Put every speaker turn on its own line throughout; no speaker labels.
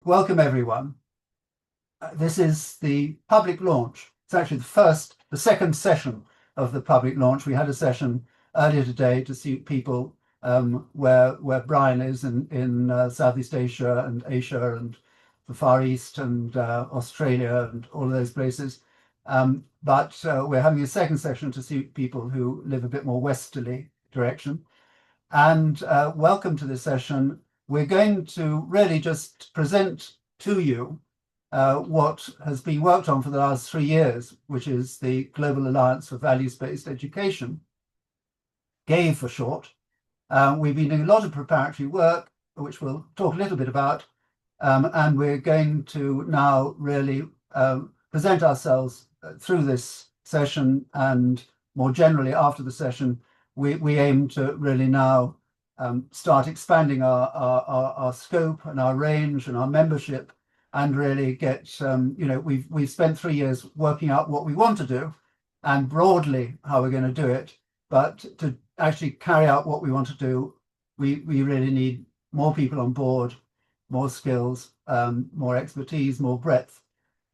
welcome everyone. This is the public launch. It's actually the second session of the public launch. We had a session earlier today to see people where Brian is in Southeast Asia and the Far East and Australia and all of those places. But we're having a second session to see people who live a bit more westerly direction. And welcome to this session. We're going to really just present to you what has been worked on for the last 3 years, which is the Global Alliance for Values-Based Education, GAVE for short. We've been doing a lot of preparatory work, which we'll talk a little bit about, and we're going to now really present ourselves through this session, and more generally after the session, we aim to really now start expanding our scope and our range and our membership, and really get we've spent 3 years working out what we want to do and broadly how we're going to do it, but to actually carry out what we want to do, we really need more people on board, more skills, more expertise, more breadth.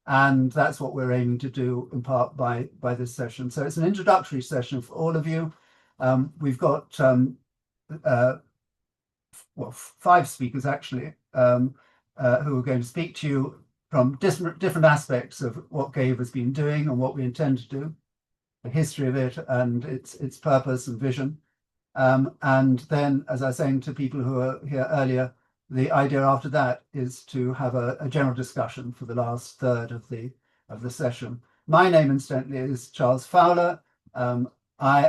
And that's what we're aiming to do in part by this session. So it's an introductory session for all of you. We've got 5 speakers actually who are going to speak to you from different aspects of what GAVE has been doing and what we intend to do, the history of it and its purpose and vision. And then, as I was saying to people who were here earlier, the idea after that is to have a general discussion for the last third of the session. My name, incidentally, is Charles Fowler. I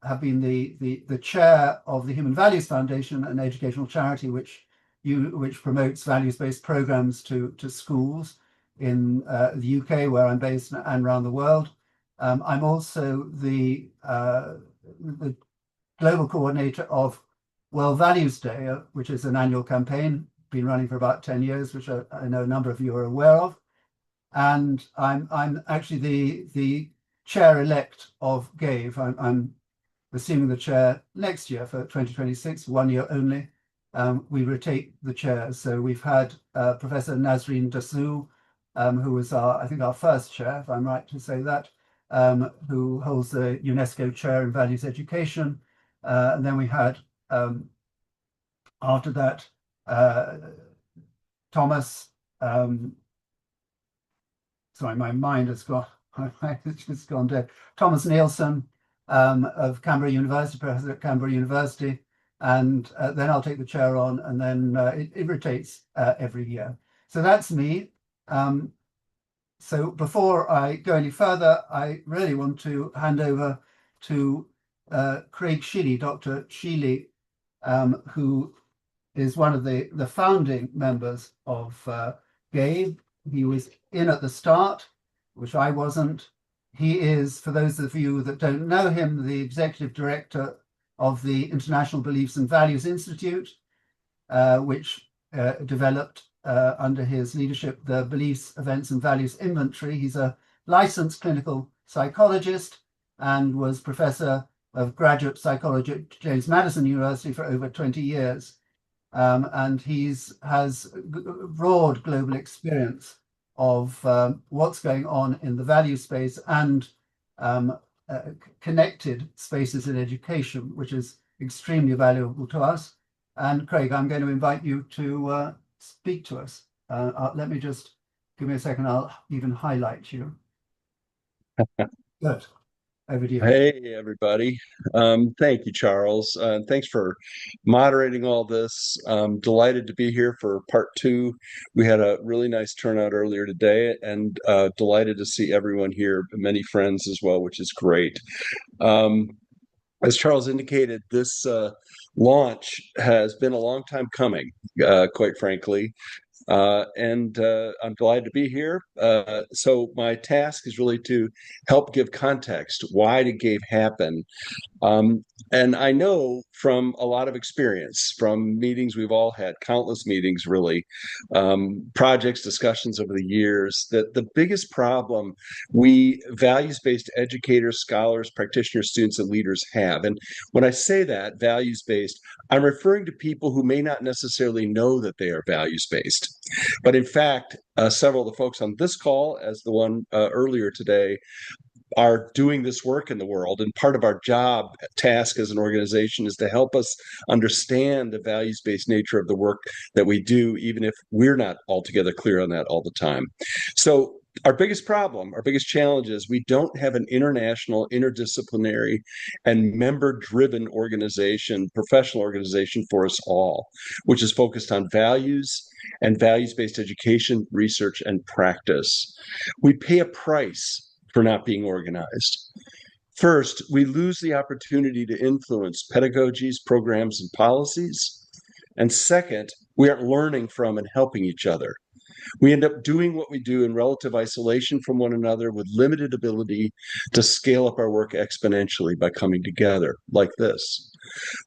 have been the chair of the Human Values Foundation, an educational charity which promotes values-based programs to schools in the UK, where I'm based, and around the world. I'm also the global coordinator of World Values Day, which is an annual campaign, been running for about 10 years, which I know a number of you are aware of. And I'm actually the chair-elect of GAVE. I'm assuming the chair next year for 2026, 1 year only. We rotate the chairs. So we've had Professor Nazreen Dassou, who was I think our first chair, if I'm right to say that, who holds the UNESCO chair in values education. And then we had, after that, Thomas, sorry, my mind has gone, it's just gone dead. Thomas Nielsen of Canberra University, professor at Canberra University. And then I'll take the chair on, and then it rotates every year. So that's me. So before I go any further, I really want to hand over to Craig Sheely, Dr. Sheely, who is one of the founding members of GAVE. He was in at the start, which I wasn't. He is, for those of you that don't know him, the executive director of the International Beliefs and Values Institute, which developed under his leadership the Beliefs, Events and Values Inventory. He's a licensed clinical psychologist and was professor of graduate psychology at James Madison University for over 20 years. And has broad global experience of what's going on in the value space and connected spaces in education, which is extremely valuable to us. And Craig, I'm going to invite you to speak to us. Let me just, give me a second, I'll even highlight you. Good. Over to you.
Hey, everybody. Thank you, Charles. Thanks for moderating all this. Delighted to be here for part 2. We had a really nice turnout earlier today, and delighted to see everyone here, many friends as well, which is great. As Charles indicated, this launch has been a long time coming, quite frankly. And I'm delighted to be here. So my task is really to help give context. Why did GAVE happen? And I know from a lot of experience, from meetings we've all had, countless meetings really, projects, discussions over the years, that the biggest problem we values-based educators, scholars, practitioners, students, and leaders have, and when I say that, values-based, I'm referring to people who may not necessarily know that they are values-based. But in fact, several of the folks on this call, as the one earlier today, are doing this work in the world. And part of our job task as an organization is to help us understand the values-based nature of the work that we do, even if we're not altogether clear on that all the time. So our biggest problem, our biggest challenge is we don't have an international, interdisciplinary, and member-driven organization, professional organization for us all, which is focused on values and values-based education, research, and practice. We pay a price for not being organized. First, we lose the opportunity to influence pedagogies, programs, and policies. And second, we aren't learning from and helping each other. We end up doing what we do in relative isolation from one another with limited ability to scale up our work exponentially by coming together like this.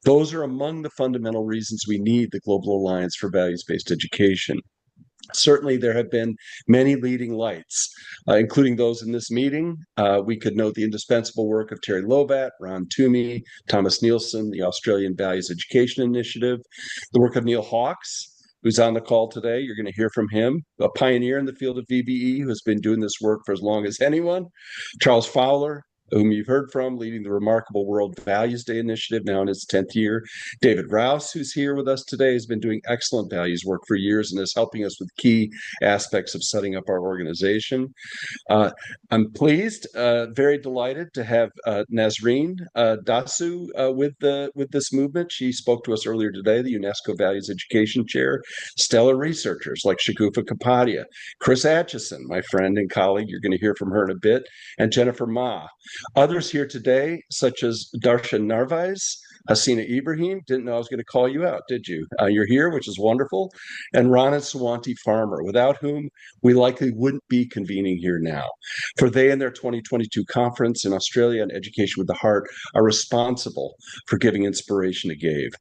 Those are among the fundamental reasons we need the Global Alliance for Values-Based Education. Certainly, there have been many leading lights, including those in this meeting. We could note the indispensable work of Terry Lovatt, Ron Toomey, Thomas Nielsen, the Australian Values Education Initiative, the work of Neil Hawkes, who's on the call today. You're going to hear from him, a pioneer in the field of VBE who has been doing this work for as long as anyone. Charles Fowler, whom you've heard from, leading the remarkable World Values Day Initiative, now in its 10th year. David Rouse, who's here with us today, has been doing excellent values work for years and is helping us with key aspects of setting up our organization. I'm pleased, very delighted to have Nazreen Dasu with this movement. She spoke to us earlier today, the UNESCO Values Education Chair. Stellar researchers like Shagufa Kapadia, Chris Atchison, my friend and colleague, you're going to hear from her in a bit, and Jennifer Ma. Others here today, such as Darshan Narvaez, Hasina Ibrahim, didn't know I was going to call you out, did you? You're here, which is wonderful. And Rana Swanti Farmer, without whom we likely wouldn't be convening here now. For they and their 2022 conference in Australia on Education with the Heart are responsible for giving inspiration to GAVE.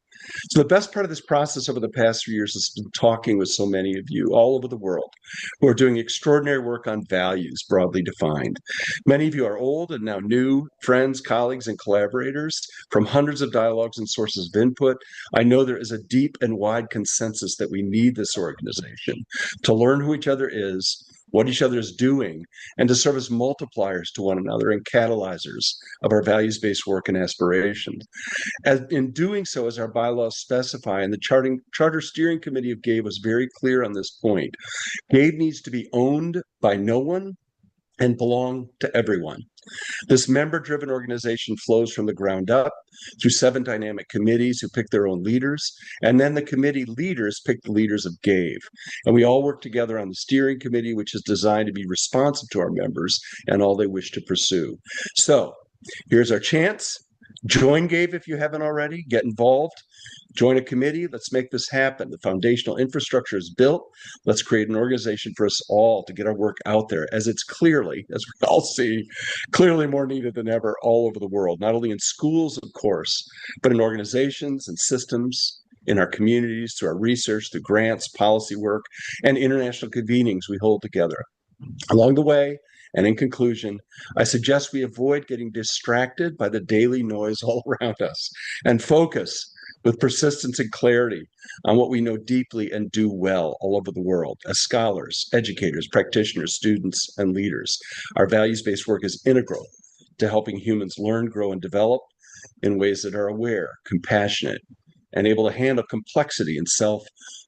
So the best part of this process over the past 3 years has been talking with so many of you all over the world who are doing extraordinary work on values, broadly defined. Many of you are old and now new friends, colleagues, and collaborators. From hundreds of dialogues and sources of input, I know there is a deep and wide consensus that we need this organization to learn who each other is, what each other is doing, and to serve as multipliers to one another and catalyzers of our values-based work and aspirations. As in doing so, as our bylaws specify, and the Charter Steering Committee of GAVE was very clear on this point, GAVE needs to be owned by no one and belong to everyone. This member-driven organization flows from the ground up through 7 dynamic committees who pick their own leaders, and then the committee leaders pick the leaders of GAVE. And we all work together on the steering committee, which is designed to be responsive to our members and all they wish to pursue. So here's our chance. Join GAVE if you haven't already. Get involved. Join a committee. Let's make this happen. The foundational infrastructure is built. Let's create an organization for us all to get our work out there, as it's clearly, as we all see, clearly more needed than ever all over the world, not only in schools, of course, but in organizations and systems, in our communities, through our research, through grants, policy work, and international convenings we hold together. Along the way, and in conclusion, I suggest we avoid getting distracted by the daily noise all around us and focus with persistence and clarity on what we know deeply and do well all over the world as scholars, educators, practitioners, students, and leaders. Our values-based work is integral to helping humans learn, grow, and develop in ways that are aware, compassionate, and able to handle complexity in self,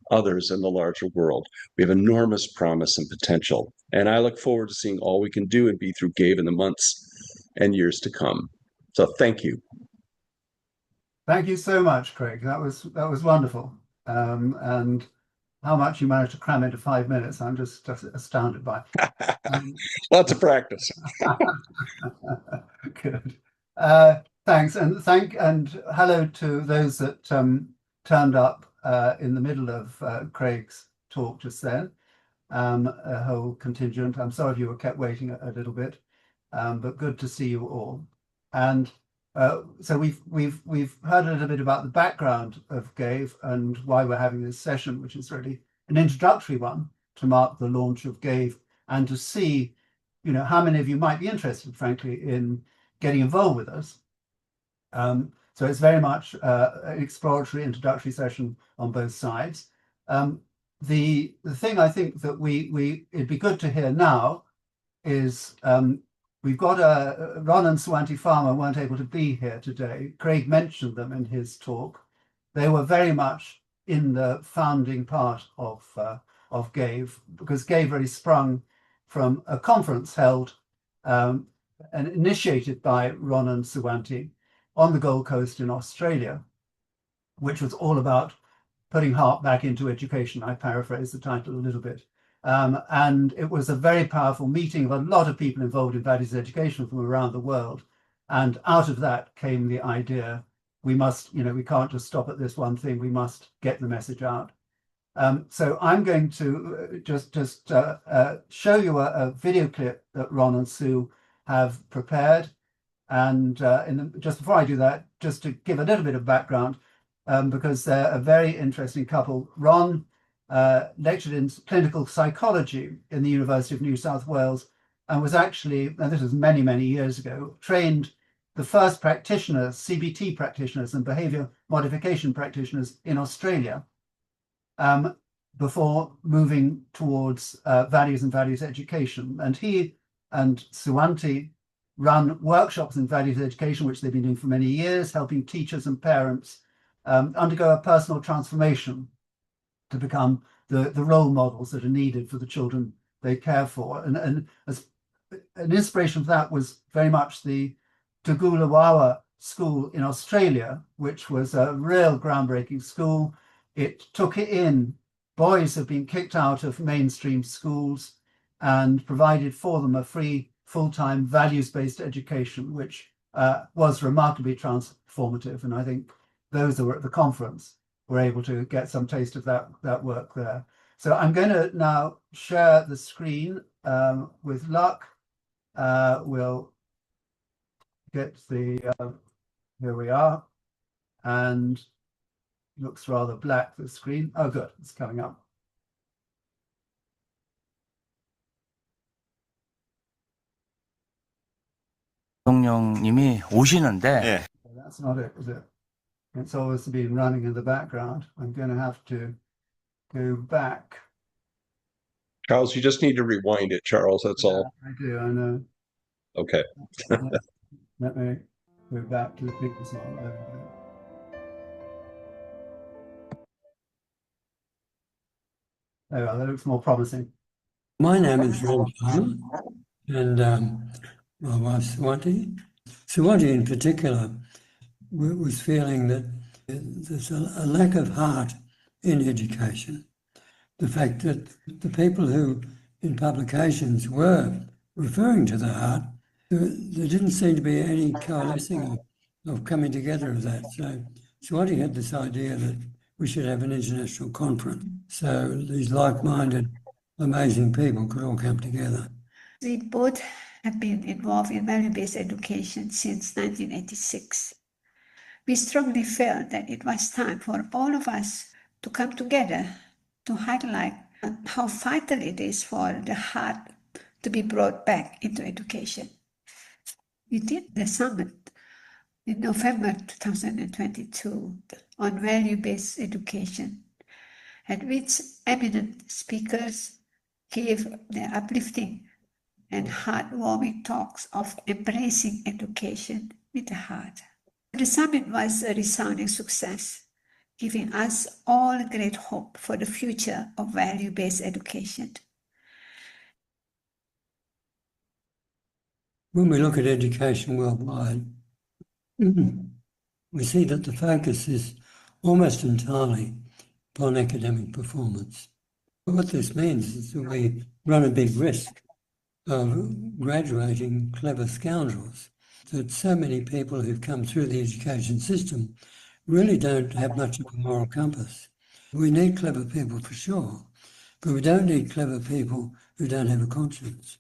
others, and the larger world. We have enormous promise and potential, and I look forward to seeing all we can do and be through GAVE in the months and years to come. So thank you.
Thank you so much, Craig. That was wonderful. And how much you managed to cram into 5 minutes, I'm just astounded by.
Lots of practice.
Good. Thanks, and hello to those that turned up in the middle of Craig's talk just then. A whole contingent. I'm sorry if you were kept waiting a little bit, but good to see you all. And so we've heard a little bit about the background of GAVE and why we're having this session, which is really an introductory one to mark the launch of GAVE and to see, how many of you might be interested, frankly, in getting involved with us. So it's very much an exploratory, introductory session on both sides. the thing I think that it'd be good to hear now is we've got Ron and Swanti Farmer weren't able to be here today. Craig mentioned them in his talk. They were very much in the founding part of GAVE, because GAVE really sprung from a conference held and initiated by Ron and Swanti on the Gold Coast in Australia, which was all about putting heart back into education. I paraphrase the title a little bit. And it was a very powerful meeting of a lot of people involved in values education from around the world. And out of that came the idea, we must, we can't just stop at this one thing, we must get the message out. So I'm going to just show you a video clip that Ron and Sue have prepared. And just before I do that, just to give a little bit of background, because they're a very interesting couple. Ron lectured in clinical psychology in the University of New South Wales and was actually, and this was many, many years ago, trained the first practitioners, CBT practitioners and behavior modification practitioners in Australia, before moving towards values and values education. And he and Swanti run workshops in values education, which they've been doing for many years, helping teachers and parents undergo a personal transformation to become the role models that are needed for the children they care for. And as an inspiration for that was very much the Tugulawawa school in Australia, which was a real groundbreaking school. It took in boys who've been kicked out of mainstream schools and provided for them a free full-time values-based education, which was remarkably transformative. And I think those who were at the conference were able to get some taste of that work there. So I'm going to now share the screen. With luck, we'll get the, here we are, and looks rather black, the screen. Oh, good, it's coming up.
대통령님이 오시는데
예.
That's not it, is it? It's always been running in the background. I'm going to have to go back.
Charles, you just need to rewind it, Charles. That's all.
I do, I know.
Okay.
Let me go back to the previous one. There we are, that looks more promising.
My name is Ron Farmer, and my wife Swanti. Swanti in particular was feeling that there's a lack of heart in education. The fact that the people who in publications were referring to the heart, there didn't seem to be any coalescing of coming together of that. So Swanti had this idea that we should have an international conference so these like-minded, amazing people could all come together.
We both have been involved in value-based education since 1986. We strongly felt that it was time for all of us to come together to highlight how vital it is for the heart to be brought back into education. We did the summit in November 2022 on value-based education, at which eminent speakers gave their uplifting and heartwarming talks of embracing education with the heart. The summit was a resounding success, giving us all great hope for the future of value-based education.
When we look at education worldwide, we see that the focus is almost entirely upon academic performance. But what this means is that we run a big risk of graduating clever scoundrels, that so many people who've come through the education system really don't have much of a moral compass. We need clever people for sure, but we don't need clever people who don't have a conscience.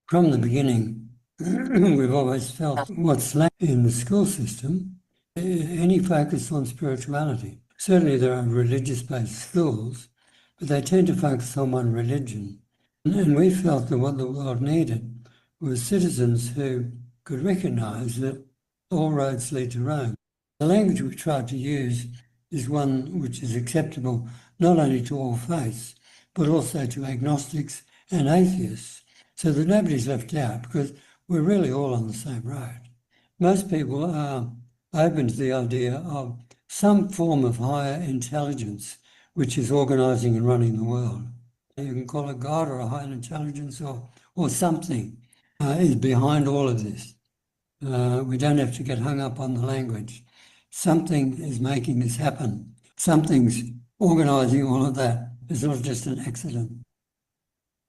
From the beginning, we've always felt what's lacking in the school system, any focus on spirituality. Certainly there are religious-based schools, but they tend to focus on one religion. And we felt that what the world needed was citizens who could recognise that all roads lead to Rome. The language we tried to use is one which is acceptable not only to all faiths, but also to agnostics and atheists, so that nobody's left out, because we're really all on the same road. Most people are open to the idea of some form of higher intelligence which is organising and running the world. You can call it God or a higher intelligence or something is behind all of this. We don't have to get hung up on the language. Something is making this happen. Something's organising all of that. It's not just an accident.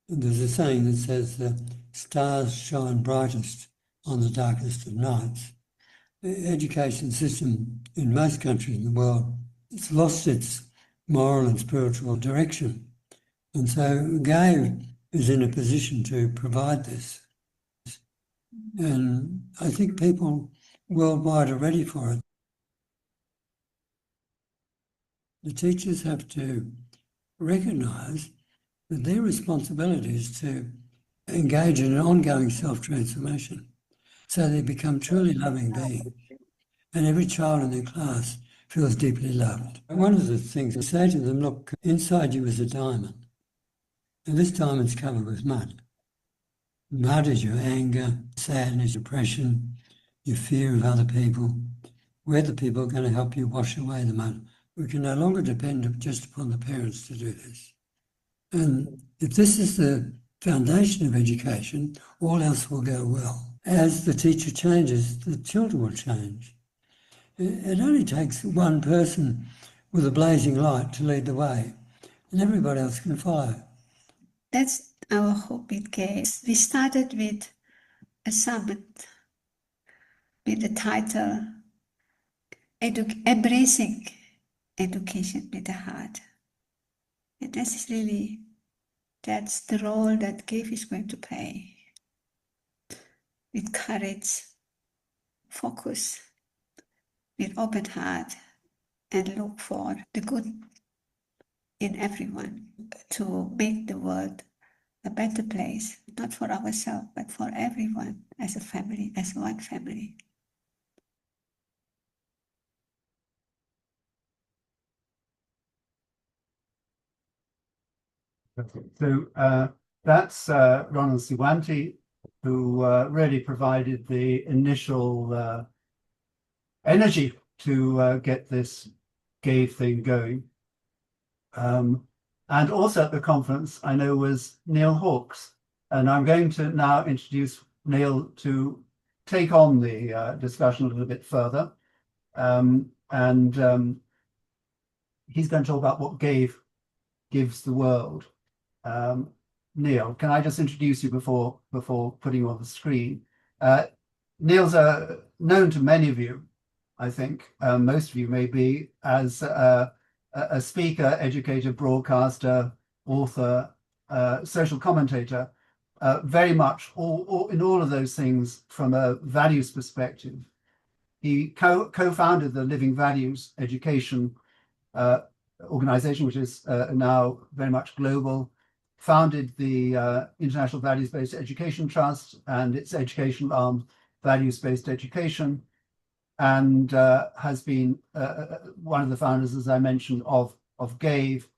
There's a saying that says the stars shine brightest on the darkest of nights. The education system in most countries in the world, it's lost its moral and spiritual direction. And so GAVE is in a position to provide this. And I think people worldwide are ready for it. The teachers have to recognise that their responsibility is to engage in an ongoing self-transformation so they become truly loving beings. And every child in their class feels deeply loved. One of the things I say to them, look, inside you is a diamond. And this diamond's covered with mud. Mud is your anger, sadness, depression, your fear of other people. We're the people going to help you wash away the mud. We can no longer depend just upon the parents to do this. And if this is the foundation of education, all else will go well. As the teacher changes, the children will change. It only takes one person with a blazing light to lead the way, and everybody else can follow.
That's our hope it gave. We started with a summit with the title Embracing Education with the Heart. And that's the role that GAVE is going to play. With courage, focus, with open heart, and look for the good in everyone to make the world a better place, not for ourselves, but for everyone as a family, as one family.
So that's Ronald Siwanti, who really provided the initial energy to get this GAVE thing going. And also at the conference, I know, was Neil Hawkes. And I'm going to now introduce Neil to take on the discussion a little bit further. He's going to talk about what GAVE gives the world. Neil, can I just introduce you before putting you on the screen? Neil's known to many of you, I think, most of you maybe, as a speaker, educator, broadcaster, author, social commentator, very much in all of those things from a values perspective. He co-founded the Living Values Education organization, which is now very much global, founded the International Values-Based Education Trust and its educational arm, Values-Based Education, and has been one of the founders, as I mentioned, of GAVE.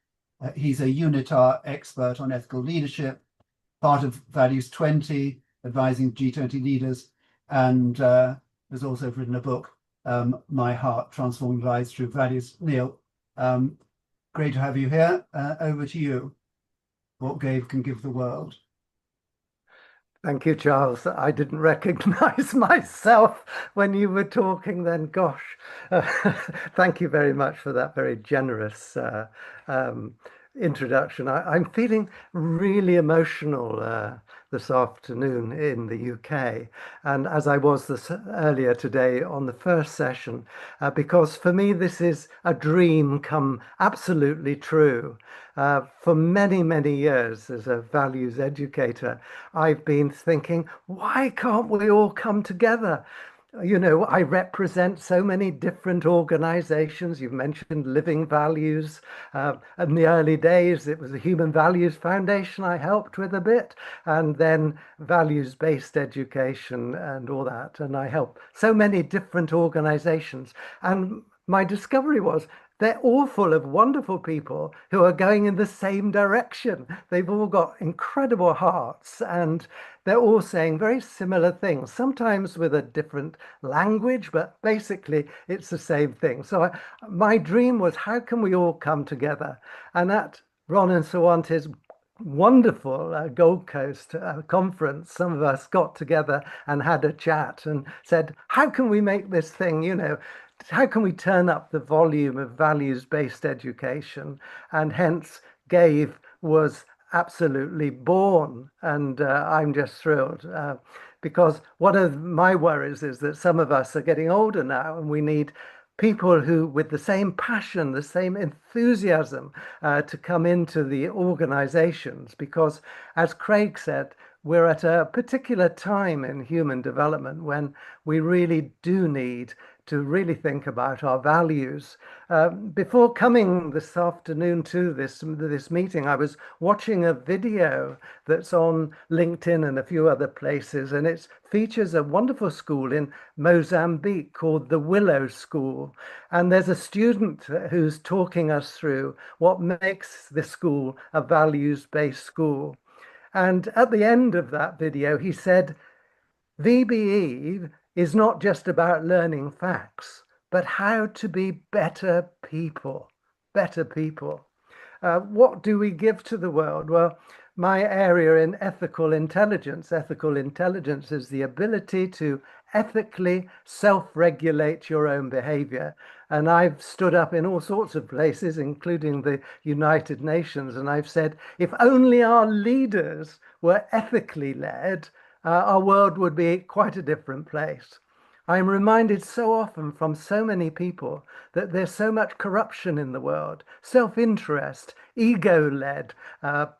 He's a UNITAR expert on ethical leadership, part of Values 20, advising G20 leaders, and has also written a book, My Heart, Transforming Lives Through Values. Neil, great to have you here. Over to you. What GAVE can give the world.
Thank you, Charles. I didn't recognize myself when you were talking then. Gosh, thank you very much for that very generous introduction. I'm feeling really emotional this afternoon in the UK, and as I was earlier today on the first session, because for me this is a dream come absolutely true. For many, many years as a values educator, I've been thinking, why can't we all come together? You know, I represent so many different organizations. You've mentioned Living Values. In the early days, it was the Human Values Foundation I helped with a bit, and then values-based education and all that. And I help so many different organizations. And my discovery was they're all full of wonderful people who are going in the same direction. They've all got incredible hearts and they're all saying very similar things, sometimes with a different language, but basically it's the same thing. So my dream was, how can we all come together? And at Ron and Sawante's wonderful Gold Coast conference, some of us got together and had a chat and said, how can we make this thing, how can we turn up the volume of values-based education? And hence GAVE was absolutely born. And I'm just thrilled because one of my worries is that some of us are getting older now and we need people who, with the same passion, the same enthusiasm, to come into the organizations. Because, as Craig said, we're at a particular time in human development when we really do need to really think about our values. Before coming this afternoon to this meeting, I was watching a video that's on LinkedIn and a few other places, and it features a wonderful school in Mozambique called the Willow School. And there's a student who's talking us through what makes the school a values-based school. And at the end of that video, he said, VBE is not just about learning facts, but how to be better people, better people. What do we give to the world? Well, my area in ethical intelligence is the ability to ethically self-regulate your own behavior. And I've stood up in all sorts of places, including the United Nations, and I've said, if only our leaders were ethically led, our world would be quite a different place. I'm reminded so often from so many people that there's so much corruption in the world, self-interest, ego-led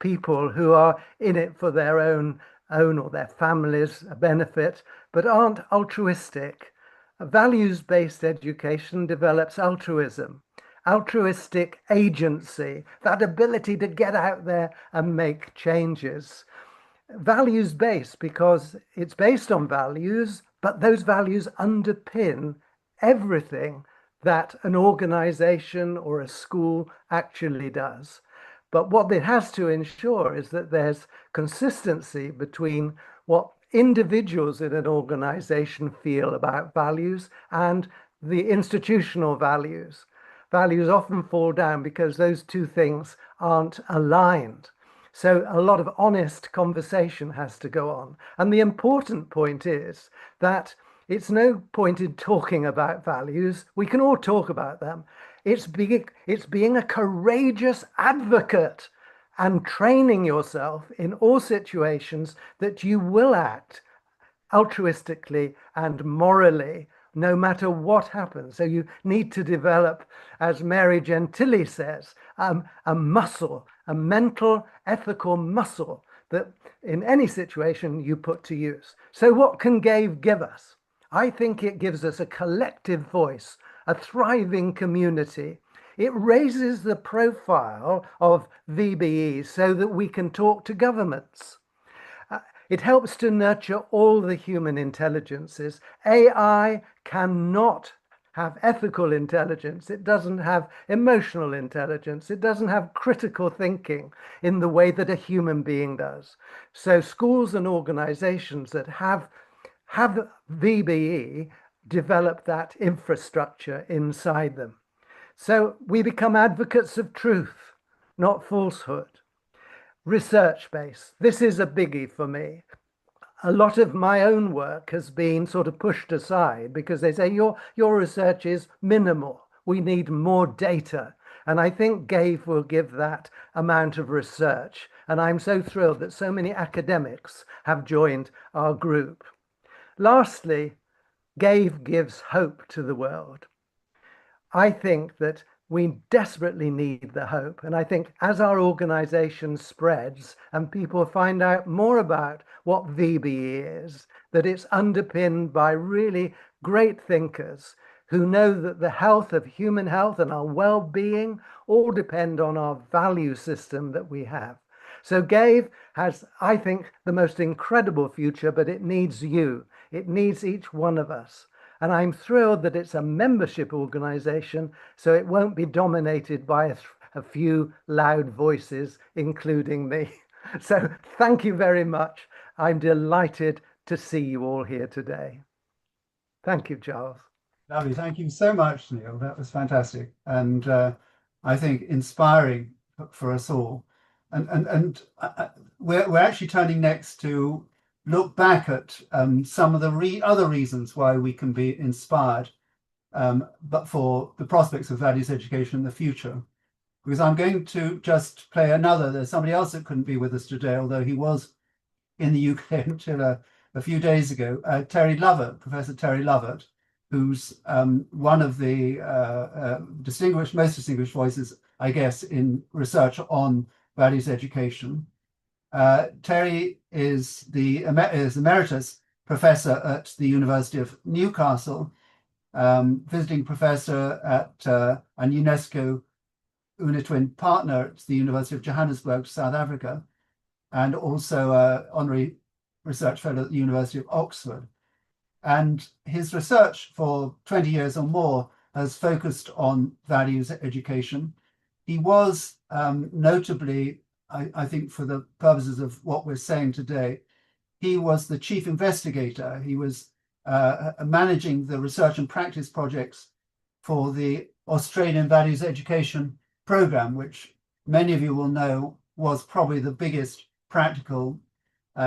people who are in it for their own or their families' benefit, but aren't altruistic. Values-based education develops altruism, altruistic agency, that ability to get out there and make changes. Values-based because it's based on values, but those values underpin everything that an organization or a school actually does. But what it has to ensure is that there's consistency between what individuals in an organization feel about values and the institutional values. Values often fall down because those two things aren't aligned. So a lot of honest conversation has to go on. And the important point is that it's no point in talking about values. We can all talk about them. It's being a courageous advocate and training yourself in all situations that you will act altruistically and morally, no matter what happens. So you need to develop, as Mary Gentili says, a muscle, a mental, ethical muscle that in any situation you put to use. So what can GAVE give us? I think it gives us a collective voice, a thriving community. It raises the profile of VBE so that we can talk to governments. It helps to nurture all the human intelligences. AI cannot have ethical intelligence. It doesn't have emotional intelligence. It doesn't have critical thinking in the way that a human being does. So schools and organizations that have VBE develop that infrastructure inside them. So we become advocates of truth, not falsehood. Research-based. This is a biggie for me. A lot of my own work has been sort of pushed aside because they say your research is minimal. We need more data. And I think GAVE will give that amount of research. And I'm so thrilled that so many academics have joined our group. Lastly, GAVE gives hope to the world. I think that we desperately need the hope. And I think as our organization spreads and people find out more about what VBE is, that it's underpinned by really great thinkers who know that the health of human health and our well-being all depend on our value system that we have. So GAVE has, I think, the most incredible future, but it needs you. It needs each one of us. And I'm thrilled that it's a membership organization, so it won't be dominated by a few loud voices, including me. So thank you very much. I'm delighted to see you all here today. Thank you, Charles.
Lovely. Thank you so much, Neil. That was fantastic. And I think inspiring for us all. And we're actually turning next to look back at some of the other reasons why we can be inspired, but for the prospects of values education in the future. Because I'm going to just play another. There's somebody else that couldn't be with us today, although he was in the UK until a few days ago. Terry Lovett, Professor Terry Lovett, who's one of the most distinguished voices, I guess, in research on values education. Terry is emeritus professor at the University of Newcastle, visiting professor at and UNESCO UNITWIN partner at the University of Johannesburg, South Africa, and also honorary research fellow at the University of Oxford. And his research for 20 years or more has focused on values education. He was notably, I think for the purposes of what we're saying today, he was the chief investigator. He was managing the research and practice projects for the Australian Values Education Program, which many of you will know was probably the biggest practical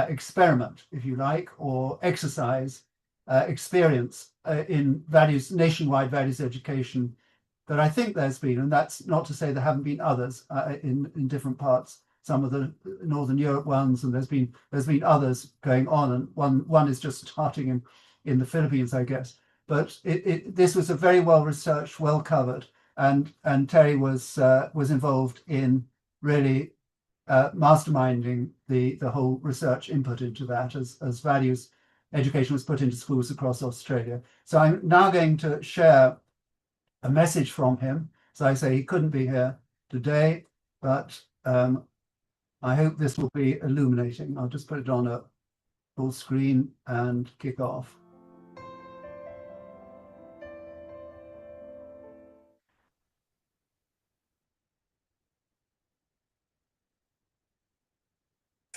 experiment, if you like, or exercise experience in nationwide values education that I think there's been, and that's not to say there haven't been others in different parts, some of the Northern Europe ones, and there's been others going on, and one is just starting in the Philippines, I guess. But this was a very well researched, well covered, and Terry was involved in really masterminding the whole research input into that as values education was put into schools across Australia. So I'm now going to share a message from him. So I say he couldn't be here today, but I hope this will be illuminating. I'll just put it on a full screen and kick off.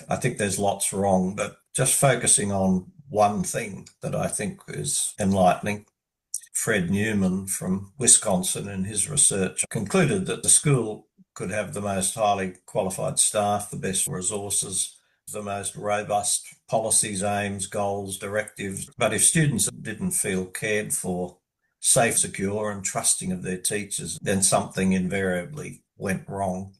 I think there's lots wrong, but just focusing on one thing that I think is enlightening. Fred Newman from Wisconsin in his research concluded that the school could have the most highly qualified staff, the best resources, the most robust policies, aims, goals, directives. But if students didn't feel cared for, safe, secure, and trusting of their teachers, then something invariably went wrong.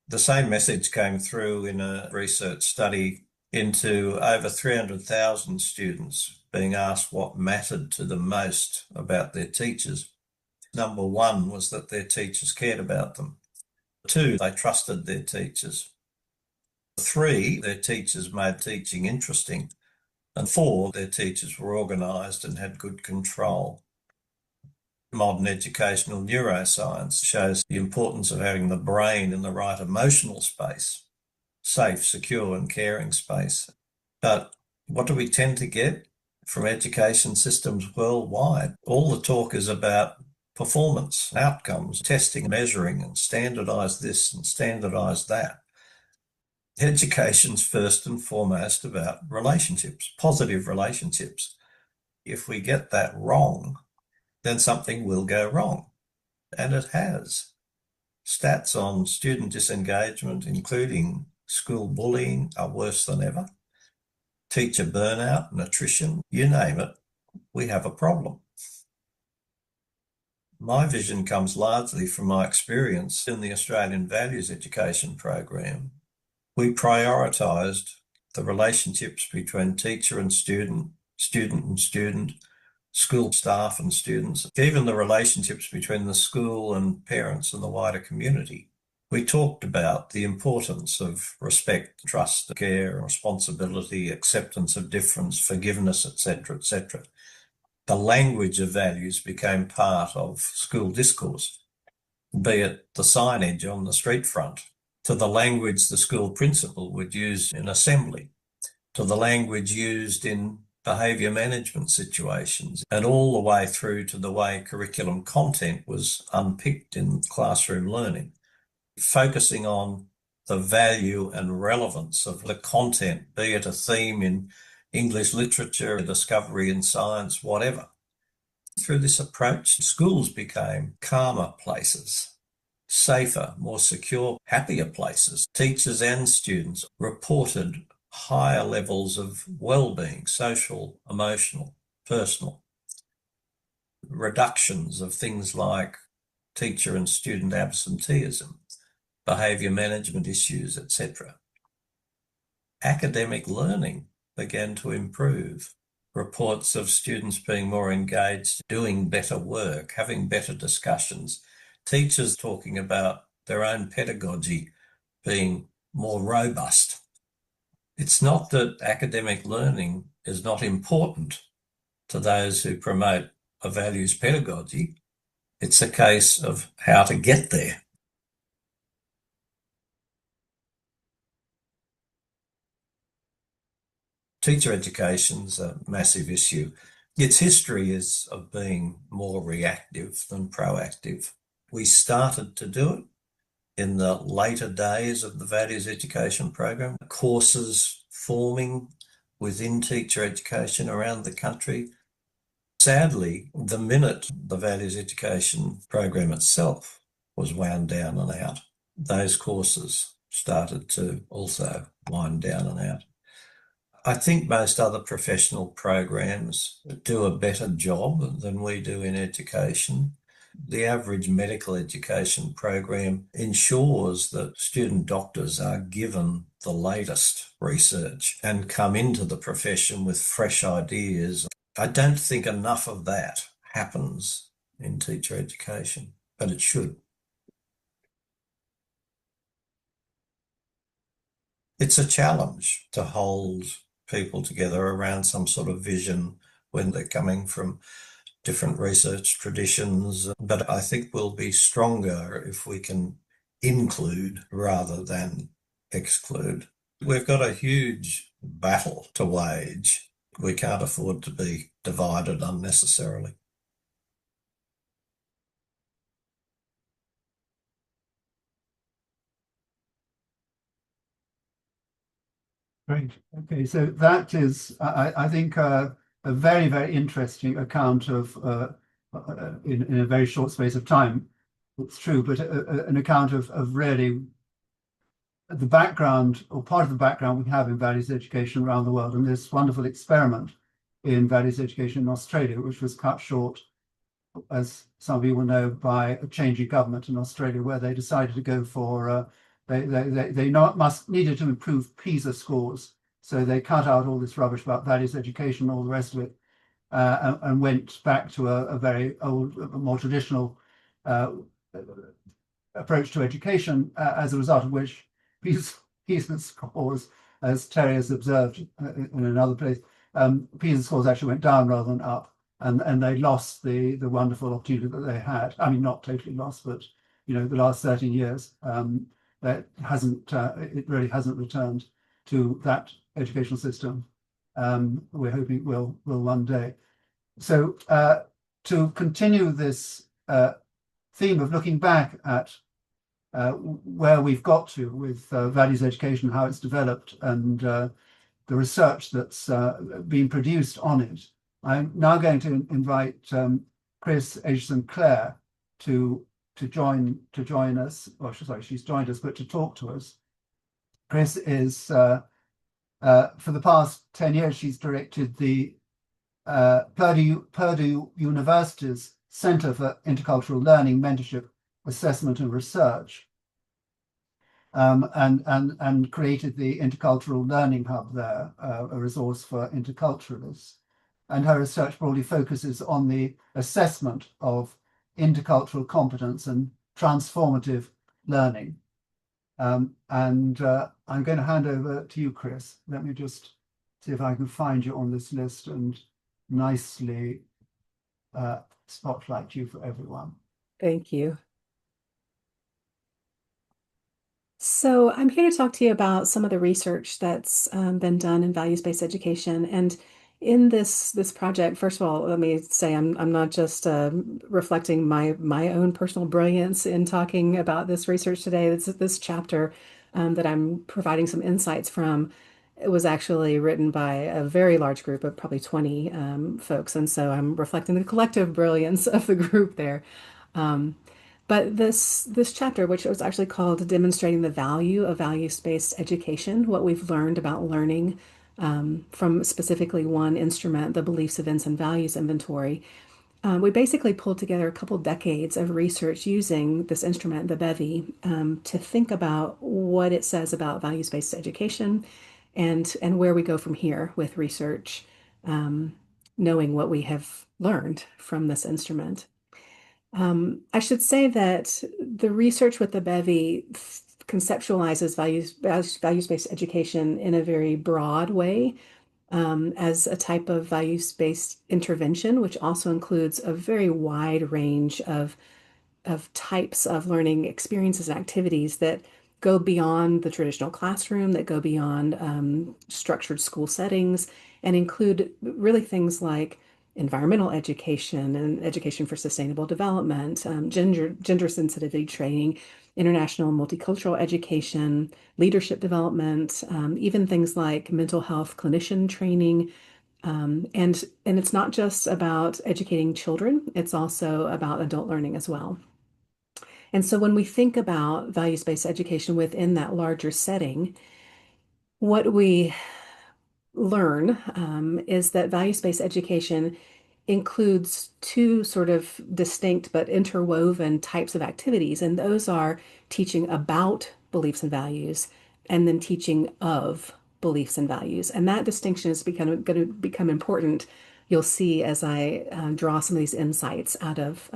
The same message came through in a research study into over 300,000 students being asked what mattered to them most about their teachers. Number one was that their teachers cared about them. Two, they trusted their teachers. Three, their teachers made teaching interesting. And four, their teachers were organised and had good control. Modern educational neuroscience shows the importance of having the brain in the right emotional space, safe, secure, and caring space. But what do we tend to get from education systems worldwide? All the talk is about performance, outcomes, testing, measuring, and standardise this and standardise that. Education's first and foremost about relationships, positive relationships. If we get that wrong, then something will go wrong. And it has. Stats on student disengagement, including school bullying, are worse than ever. Teacher burnout and attrition, you name it, we have a problem. My vision comes largely from my experience in the Australian Values Education program. We prioritised the relationships between teacher and student, student and student, school staff and students, even the relationships between the school and parents and the wider community. We talked about the importance of respect, trust, care, responsibility, acceptance of difference, forgiveness, etc., etc. The language of values became part of school discourse, be it the signage on the street front, to the language the school principal would use in assembly, to the language used in behaviour management situations, and all the way through to the way curriculum content was unpicked in classroom learning, focusing on the value and relevance of the content, be it a theme in English literature, a discovery in science, whatever. Through this approach, schools became calmer places, safer, more secure, happier places. Teachers and students reported higher levels of well-being, social, emotional, personal. Reductions of things like teacher and student absenteeism, behaviour management issues, etc. Academic learning began to improve. Reports of students being more engaged, doing better work, having better discussions, teachers talking about their own pedagogy being more robust. It's not that academic learning is not important to those who promote a values pedagogy. It's a case of how to get there. Teacher education's a massive issue. Its history is of being more reactive than proactive. We started to do it in the later days of the values education program, courses forming within teacher education around the country. Sadly, the minute the values education program itself was wound down and out, those courses started to also wind down and out. I think most other professional programs do a better job than we do in education. The average medical education program ensures that student doctors are given the latest research and come into the profession with fresh ideas. I don't think enough of that happens in teacher education, but it should. It's a challenge to hold people together around some sort of vision when they're coming from different research traditions, but I think we'll be stronger if we can include rather than exclude. We've got a huge battle to wage. We can't afford to be divided unnecessarily.
Great. Okay, so that is, I think, a very, very interesting account of, in a very short space of time. It's true, but an account of really the background, or part of the background we have in values education around the world, and this wonderful experiment in values education in Australia, which was cut short, as some of you will know, by a changing government in Australia, where they decided to go for needed to improve PISA scores, so they cut out all this rubbish about values education, all the rest of it, and went back to a very old, more traditional approach to education, as a result of which PISA scores, as Terry has observed in another place, PISA scores actually went down rather than up, and they lost the wonderful opportunity that they had. I mean, not totally lost, but the last 13 years, that hasn't it really hasn't returned to that educational system. We're hoping will one day. So to continue this theme of looking back at where we've got to with values education, how it's developed, and the research that's been produced on it, I'm now going to invite Chris Aitchison-Clare to join us. Well, sorry, she's joined us, but to talk to us. Chris is for the past 10 years, she's directed the Purdue University's Center for Intercultural Learning, Mentorship, Assessment and Research, and created the Intercultural Learning Hub there, a resource for interculturalists. And her research broadly focuses on the assessment of intercultural competence and transformative learning. And I'm going to hand over to you, Chris. Let me just see if I can find you on this list and nicely spotlight you for everyone.
Thank you. So I'm here to talk to you about some of the research that's been done in values-based education. And in this project, first of all, let me say I'm not just reflecting my own personal brilliance in talking about this research today. This chapter that I'm providing some insights from. It was actually written by a very large group of probably 20 folks, and so I'm reflecting the collective brilliance of the group there. Um, but this chapter, which was actually called "Demonstrating the Value of Values-Based Education: What We've Learned About Learning," from specifically one instrument, the Beliefs, Events, and Values Inventory. We basically pulled together a couple decades of research using this instrument, the BEVI, to think about what it says about values-based education and where we go from here with research, knowing what we have learned from this instrument. I should say that the research with the BEVI conceptualizes values-based education in a very broad way, as a type of values-based intervention, which also includes a very wide range of types of learning experiences and activities that go beyond the traditional classroom, that go beyond structured school settings, and include really things like environmental education and education for sustainable development, gender sensitivity training, international and multicultural education, leadership development, even things like mental health clinician training. And it's not just about educating children, it's also about adult learning as well. And so when we think about values-based education within that larger setting, what we learn is that values-based education includes two sort of distinct but interwoven types of activities, and those are teaching about beliefs and values and then teaching of beliefs and values. And that distinction is going to become important. You'll see as I draw some of these insights out of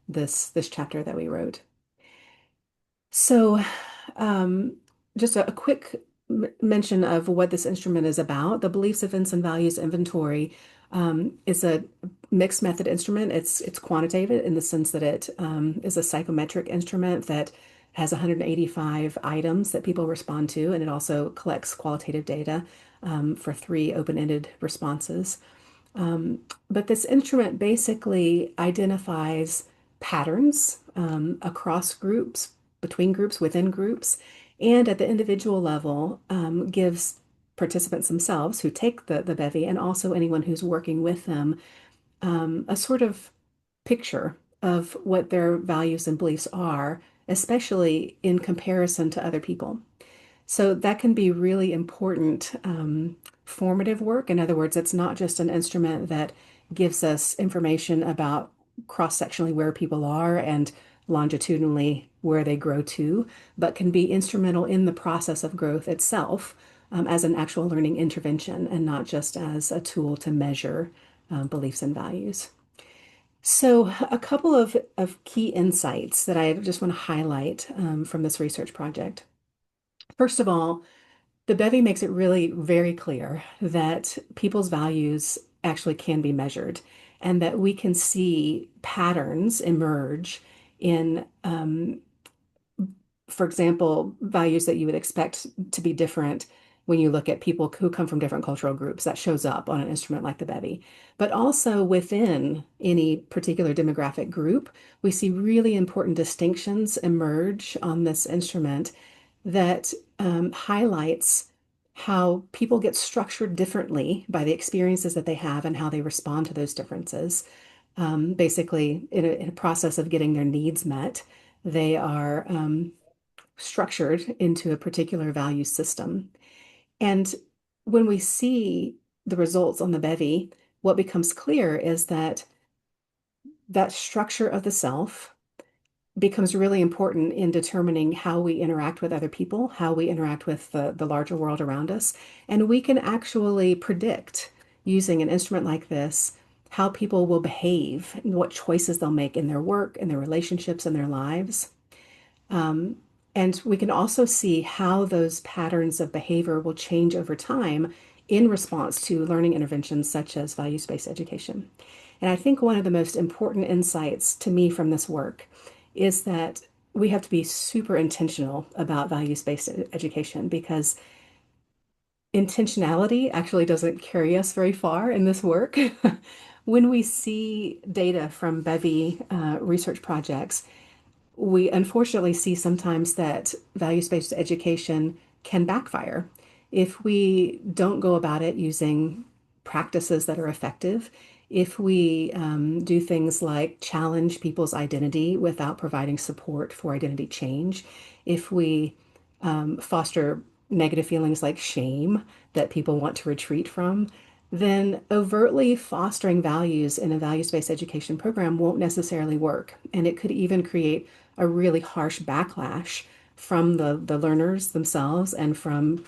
this chapter that we wrote. So, just a quick mention of what this instrument is about. The Beliefs, Events, and Values Inventory is a mixed method instrument. It's quantitative in the sense that it is a psychometric instrument that has 185 items that people respond to, and it also collects qualitative data for 3 open-ended responses. But this instrument basically identifies patterns across groups, between groups, within groups, and at the individual level gives participants themselves who take the BEVI and also anyone who's working with them a sort of picture of what their values and beliefs are, especially in comparison to other people. So that can be really important formative work. In other words, it's not just an instrument that gives us information about cross-sectionally where people are and longitudinally where they grow to, but can be instrumental in the process of growth itself as an actual learning intervention and not just as a tool to measure beliefs and values. So a couple of key insights that I just want to highlight from this research project. First of all, the BEVI makes it really very clear that people's values actually can be measured and that we can see patterns emerge in, for example, values that you would expect to be different when you look at people who come from different cultural groups. That shows up on an instrument like the BEVI. But also within any particular demographic group, we see really important distinctions emerge on this instrument that highlights how people get structured differently by the experiences that they have and how they respond to those differences. Basically, in a process of getting their needs met, they are structured into a particular value system. And when we see the results on the BEVI, what becomes clear is that that structure of the self becomes really important in determining how we interact with other people, how we interact with the larger world around us. And we can actually predict, using an instrument like this, how people will behave and what choices they'll make in their work, in their relationships, in their lives. And we can also see how those patterns of behavior will change over time in response to learning interventions such as values-based education. And I think one of the most important insights to me from this work is that we have to be super intentional about values-based education, because intentionality actually doesn't carry us very far in this work. When we see data from Bevy research projects, we unfortunately see sometimes that values-based education can backfire if we don't go about it using practices that are effective, if we do things like challenge people's identity without providing support for identity change, if we foster negative feelings like shame that people want to retreat from, then overtly fostering values in a values-based education program won't necessarily work. And it could even create a really harsh backlash from the learners themselves and from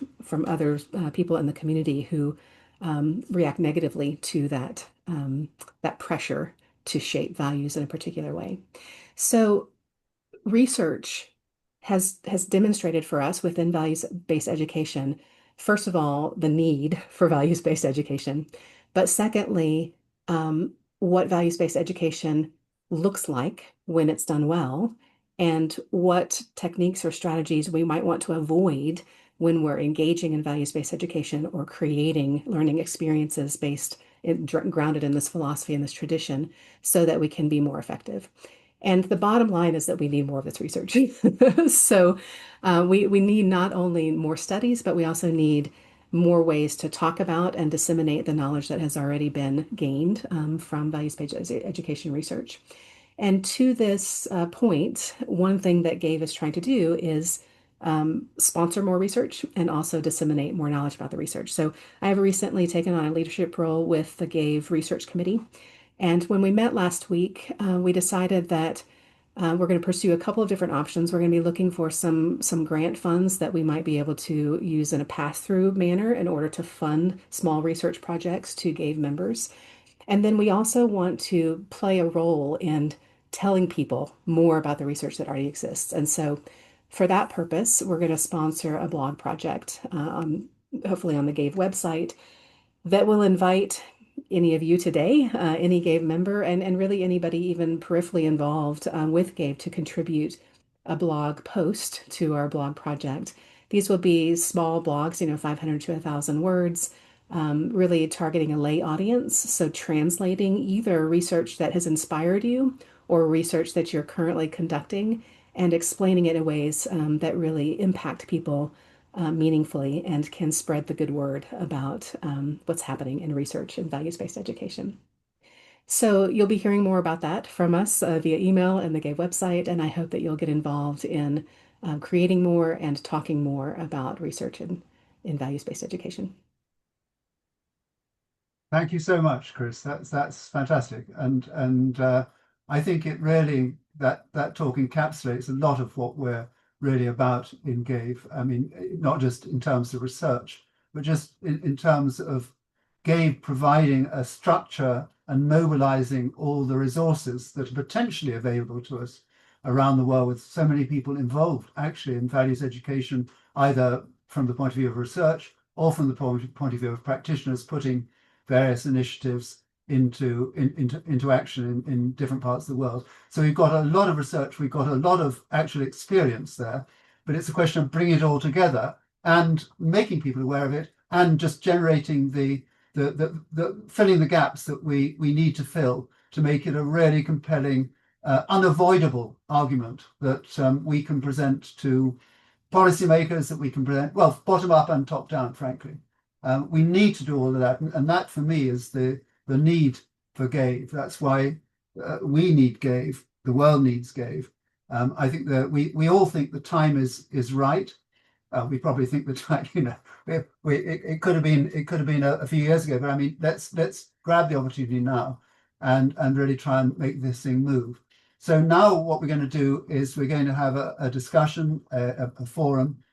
other people in the community who react negatively to that pressure to shape values in a particular way. So research has demonstrated for us within values-based education, first of all, the need for values-based education, but secondly, what values-based education looks like when it's done well, and what techniques or strategies we might want to avoid when we're engaging in values-based education or creating learning experiences grounded in this philosophy and this tradition so that we can be more effective. And the bottom line is that we need more of this research. So we need not only more studies, but we also need more ways to talk about and disseminate the knowledge that has already been gained from values-based education research. And to this point, one thing that GAVE is trying to do is sponsor more research and also disseminate more knowledge about the research. So I have recently taken on a leadership role with the GAVE Research Committee. And when we met last week, we decided that we're going to pursue a couple of different options. We're going to be looking for some grant funds that we might be able to use in a pass-through manner in order to fund small research projects to GAVE members. And then we also want to play a role in telling people more about the research that already exists. And so for that purpose, we're going to sponsor a blog project, hopefully on the GAVE website, that will invite any of you today, any GAVE member, and really anybody even peripherally involved with GAVE to contribute a blog post to our blog project. These will be small blogs, 500 to 1,000 words, really targeting a lay audience. So translating either research that has inspired you or research that you're currently conducting and explaining it in ways that really impact people meaningfully and can spread the good word about what's happening in research and values-based education. So you'll be hearing more about that from us via email and the GAVE website, and I hope that you'll get involved in creating more and talking more about research in values-based education.
Thank you so much, Chris. That's fantastic, and I think it really that talk encapsulates a lot of what we're really about in GAVE. I mean, not just in terms of research, but just in terms of GAVE providing a structure and mobilizing all the resources that are potentially available to us around the world, with so many people involved actually in values education, either from the point of view of research or from the point of view of practitioners putting various initiatives into action in different parts of the world. So we've got a lot of research, we've got a lot of actual experience there, but it's a question of bringing it all together and making people aware of it and just generating the filling the gaps that we need to fill to make it a really compelling, unavoidable argument that we can present to policymakers, that we can present, well, bottom up and top down, frankly. We need to do all of that, and that for me is the need for GAVE. That's why we need GAVE. The world needs GAVE. I think that we all think the time is right. We probably think the time, it could have been a few years ago. But I mean, let's grab the opportunity now and really try and make this thing move. So now what we're going to do is we're going to have a discussion, a forum,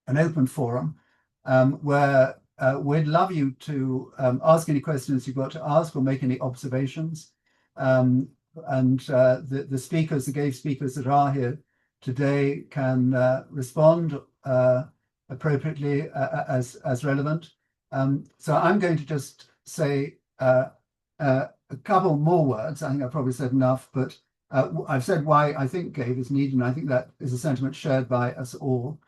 an open forum, where we'd love you to ask any questions you've got to ask or make any observations. And the speakers, the GAVE speakers that are here today can respond appropriately as relevant. So I'm going to just say a couple more words. I think I've probably said enough, but I've said why I think GAVE is needed, and I think that is a sentiment shared by us all.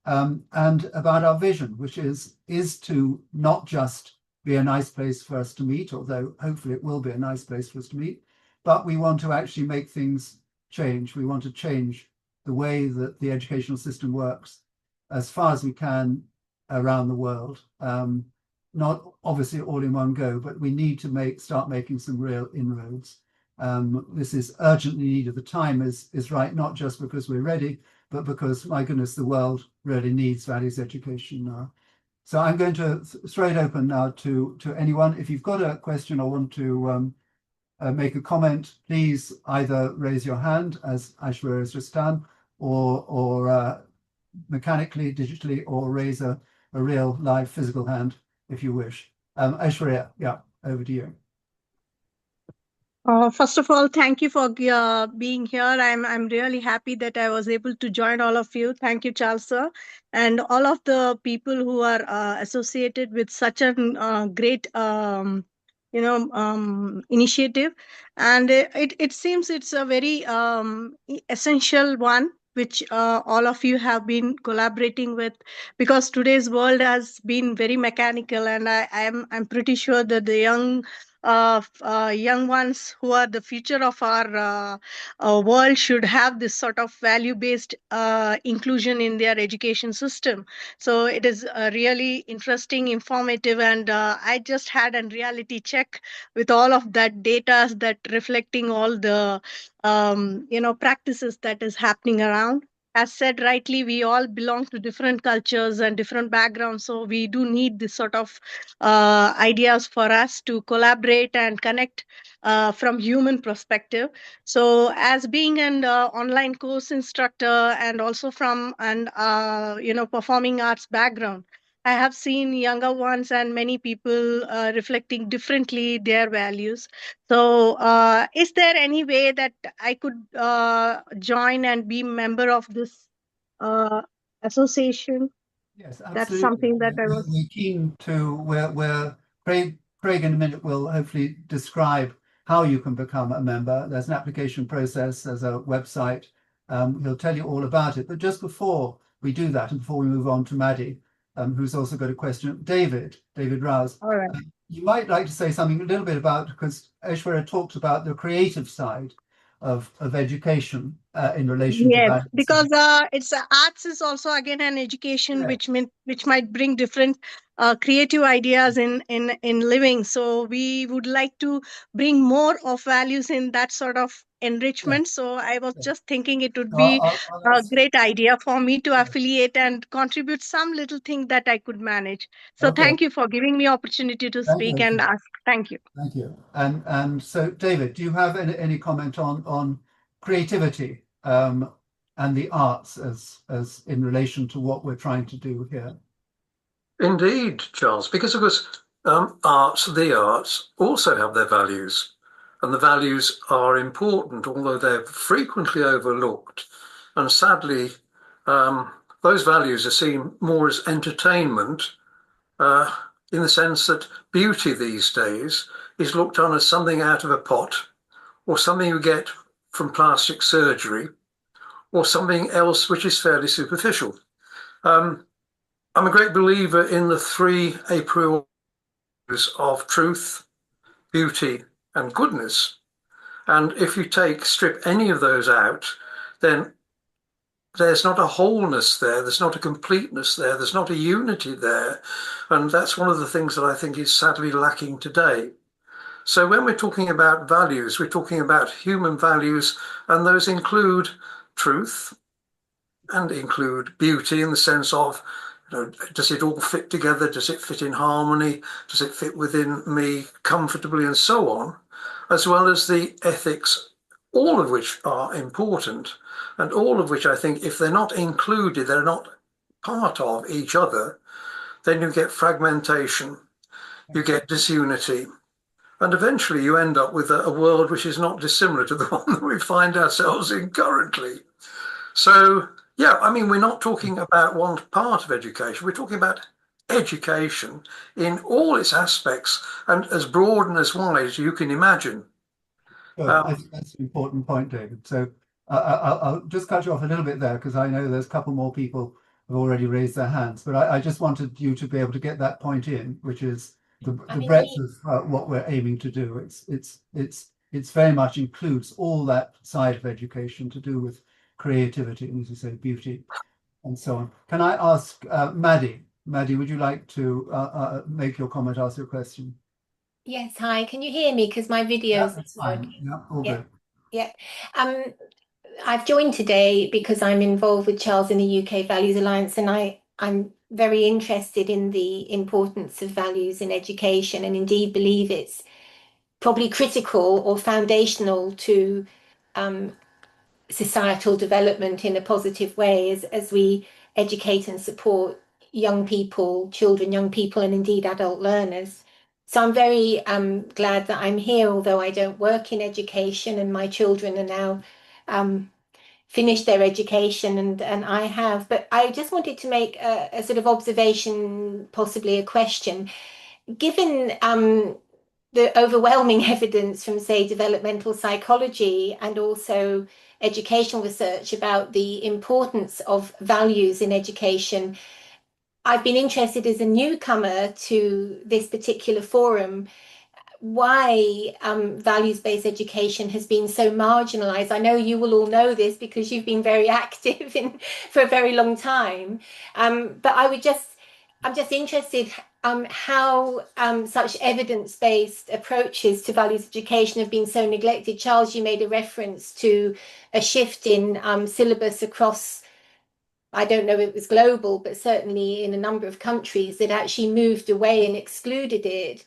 and about our vision, which is to not just be a nice place for us to meet, although hopefully it will be a nice place for us to meet, but we want to actually make things change. We want to change the way that the educational system works as far as we can around the world. Not obviously all in one go, but we need to start making some real inroads. This is urgently needed. The time is right, not just because we're ready, but because, my goodness, the world really needs values education now. So I'm going to throw it open now to anyone. If you've got a question or want to make a comment, please either raise your hand, as Aishwarya has just done, or mechanically, digitally, or raise a real live physical hand if you wish. Aishwarya, yeah, over to you.
First of all, thank you for being here. I'm really happy that I was able to join all of you. Thank you, Charles sir, and all of the people who are associated with such a great initiative. And it seems it's a very essential one, which all of you have been collaborating with, because today's world has been very mechanical, and I'm pretty sure that the young ones who are the future of our world should have this sort of value-based inclusion in their education system. So it is really interesting, informative, and I just had a reality check with all of that data that reflecting all the practices that is happening around. As said rightly, we all belong to different cultures and different backgrounds, so we do need this sort of ideas for us to collaborate and connect from human perspective. So as being an online course instructor and also from an performing arts background, I have seen younger ones and many people reflecting differently their values. So is there any way that I could join and be member of this association?
Yes,
That's
absolutely.
something that I was...
We're keen to, where Craig in a minute will hopefully describe how you can become a member. There's an application process, there's a website. He'll tell you all about it. But just before we do that, and before we move on to Maddie, who's also got a question, David Rouse.
All right.
You might like to say something a little bit about, because Aishwarya talked about the creative side of education in relation to
Yes,
values.
because it's arts is also again an education,
Yeah.
which might bring different creative ideas in living. So we would like to bring more of values in that sort of enrichment. So I was just thinking it would
So
be
I'll
a
ask-
great idea for me to affiliate and contribute some little thing that I could manage. So
Okay.
thank you for giving me opportunity to
Thank
speak
you.
and ask. Thank you.
Thank you. And so, David, do you have any comment on creativity and the arts as in relation to what we're trying to do here?
Indeed, Charles, because of course the arts also have their values, and the values are important, although they're frequently overlooked. And sadly, those values are seen more as entertainment, in the sense that beauty these days is looked on as something out of a pot, or something you get from plastic surgery, or something else which is fairly superficial. I'm a great believer in the 3 a priori of truth, beauty, and goodness. And if you strip any of those out, then there's not a wholeness there, there's not a completeness there, there's not a unity there. And that's one of the things that I think is sadly lacking today. So when we're talking about values, we're talking about human values, and those include truth and include beauty in the sense of, does it all fit together? Does it fit in harmony? Does it fit within me comfortably, and so on, as well as the ethics, all of which are important, and all of which I think if they're not included, they're not part of each other, then you get fragmentation, you get disunity, and eventually you end up with a world which is not dissimilar to the one that we find ourselves in currently. So, yeah, I mean, we're not talking about one part of education. We're talking about education in all its aspects, and as broad and as wide as you can imagine.
I think that's an important point, David. So I'll just cut you off a little bit there, because I know there's a couple more people have already raised their hands. But I just wanted you to be able to get that point in, which is the breadth of what we're aiming to do. It's very much includes all that side of education to do with creativity and, as you say, beauty and so on. Can I ask Maddie? Maddie, would you like to make your comment, ask your question?
Yes, hi. Can you hear me? Because my video's
Yeah, that's fine. Yeah, all
yeah,
good.
yeah. I've joined today because I'm involved with Charles in the UK Values Alliance, and I'm very interested in the importance of values in education, and indeed believe it's probably critical or foundational to societal development in a positive way as we educate and support young people, children, young people, and indeed adult learners. So I'm very glad that I'm here, although I don't work in education, and my children are now finished their education, and I have. But I just wanted to make a sort of observation, possibly a question. Given the overwhelming evidence from, say, developmental psychology and also educational research about the importance of values in education, I've been interested as a newcomer to this particular forum why values-based education has been so marginalized. I know you will all know this because you've been very active for a very long time. But I'm just interested how such evidence-based approaches to values education have been so neglected. Charles, you made a reference to a shift in syllabus across, I don't know if it was global, but certainly in a number of countries that actually moved away and excluded it.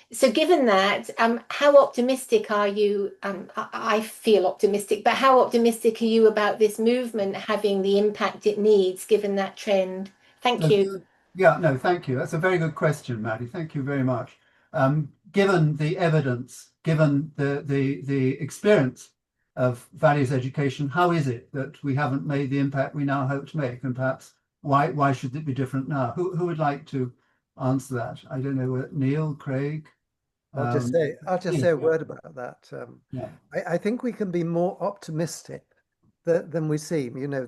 So given that, how optimistic are you? I feel optimistic, but how optimistic are you about this movement having the impact it needs, given that trend? Thank you.
Yeah, no, thank you. That's a very good question, Maddie. Thank you very much. Given the evidence, given the experience of values education, how is it that we haven't made the impact we now hope to make? And perhaps why should it be different now? Who would like to answer that? I don't know, Neil, Craig?
I'll just say a word about that.
Yeah.
I think we can be more optimistic than we seem. You know,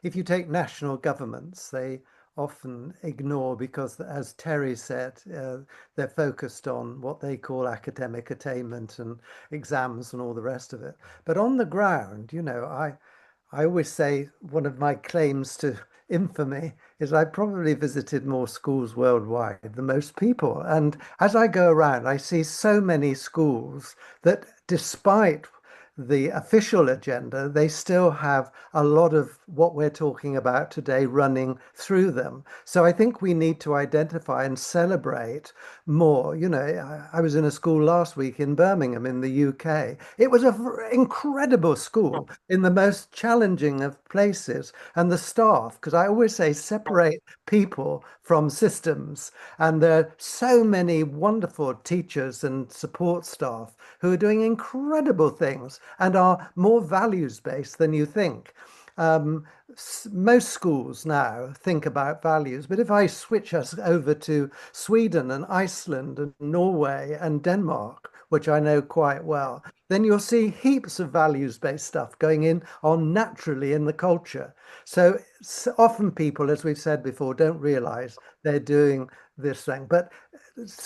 if you take national governments, they often ignore because, as Terry said, they're focused on what they call academic attainment and exams and all the rest of it. But on the ground, you know, I always say one of my claims to infamy is I probably visited more schools worldwide than most people. And as I go around, I see so many schools that, despite the official agenda, they still have a lot of what we're talking about today running through them. So I think we need to identify and celebrate more. You know, I was in a school last week in Birmingham in the UK. It was an incredible school in the most challenging of places. And the staff, because I always say separate people from systems. And there are so many wonderful teachers and support staff who are doing incredible things and are more values-based than you think. Most schools now think about values, but if I switch us over to Sweden and Iceland and Norway and Denmark, which I know quite well, then you'll see heaps of values-based stuff going on naturally in the culture. So often people, as we've said before, don't realize they're doing this thing, but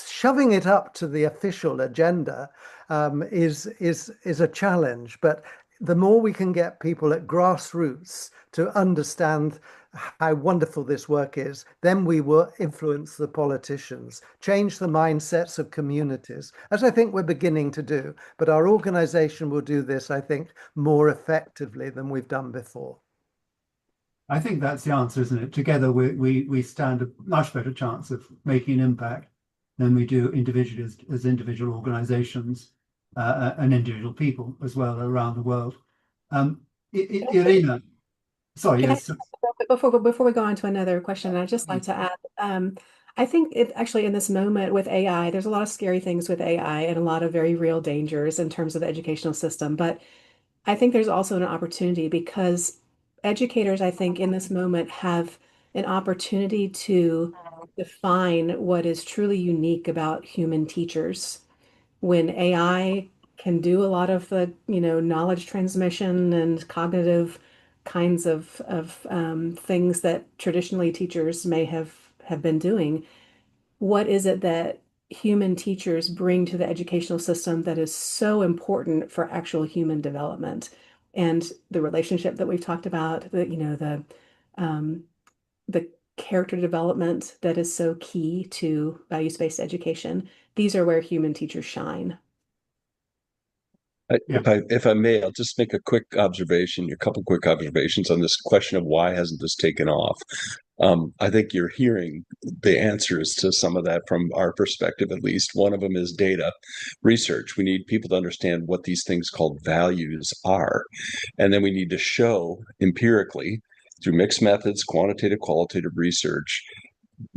shoving it up to the official agenda is a challenge. But the more we can get people at grassroots to understand how wonderful this work is, then we will influence the politicians, change the mindsets of communities, as I think we're beginning to do. But our organization will do this, I think, more effectively than we've done before.
I think that's the answer, isn't it? Together, we stand a much better chance of making an impact than we do individually as individual organizations and individual people as well around the world. Irina, sorry, yes.
Before we go on to another question, I'd just like to add, I think it actually in this moment with AI, there's a lot of scary things with AI and a lot of very real dangers in terms of the educational system. But I think there's also an opportunity because educators, I think, in this moment have an opportunity to define what is truly unique about human teachers. When AI can do a lot of the, knowledge transmission and cognitive kinds of things that traditionally teachers may have been doing. What is it that human teachers bring to the educational system that is so important for actual human development? And the relationship that we've talked about, the character development that is so key to values-based education. These are where human teachers shine.
If I may, I'll just make a couple quick observations on this question of why hasn't this taken off. I think you're hearing the answers to some of that from our perspective, at least. One of them is data research. We need people to understand what these things called values are. And then we need to show empirically through mixed methods, quantitative, qualitative research.